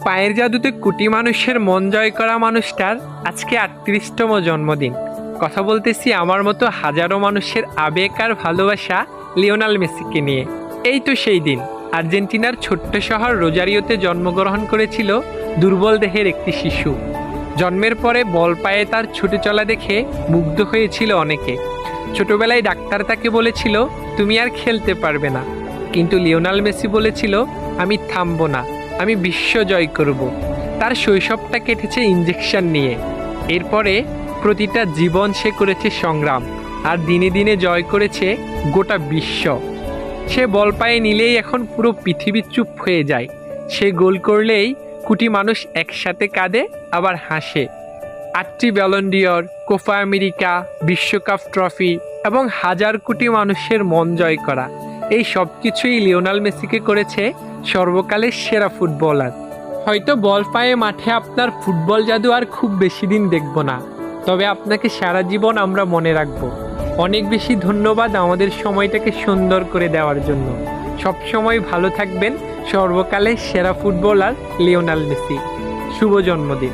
পায়ের জাদুতে কোটি মানুষের মন জয় করা মানুষটার আজকে ৩৮তম জন্মদিন। কথা বলতেছি আমার মতো হাজারো মানুষের আবেগ আর ভালোবাসা লিওনেল মেসিকে নিয়ে। এই তো সেই দিন আর্জেন্টিনার ছোট্ট শহর রোজারিওতে জন্মগ্রহণ করেছিল দুর্বল দেহের একটি শিশু। জন্মের পরে বল পায়ে তার ছুটে চলা দেখে মুগ্ধ হয়েছিল অনেকে। ছোটবেলায় ডাক্তার তাকে বলেছিল তুমি আর খেলতে পারবে না, কিন্তু লিওনেল মেসি বলেছিল আমি থামবো না, আমি বিশ্ব জয় করব। তার শৈশবটা কেটেছে ইঞ্জেকশন নিয়ে। এরপরে প্রতিটা জীবন সে করেছে সংগ্রাম, আর দিনে দিনে জয় করেছে গোটা বিশ্ব। সে বল পায়ে নিলেই এখন পুরো পৃথিবী চুপ হয়ে যায়। সে গোল করলেই কোটি মানুষ একসাথে কাঁদে আবার হাসে। ৮টি ব্যালন ডি'অর, কোপা আমেরিকা, বিশ্বকাপ ট্রফি এবং হাজার কোটি মানুষের মন জয় করা, এই সব কিছুই লিওনেল মেসিকে করেছে সর্বকালের সেরা ফুটবলার। হয়তো বল পায়ে মাঠে আপনার ফুটবল জাদু আর খুব বেশি দিন দেখব না, তবে আপনাকে সারা জীবন আমরা মনে রাখব। অনেক বেশি ধন্যবাদ আমাদের সময়টাকে সুন্দর করে দেওয়ার জন্য। সবসময় ভালো থাকবেন। সর্বকালের সেরা ফুটবলার লিওনেল মেসি, শুভ জন্মদিন।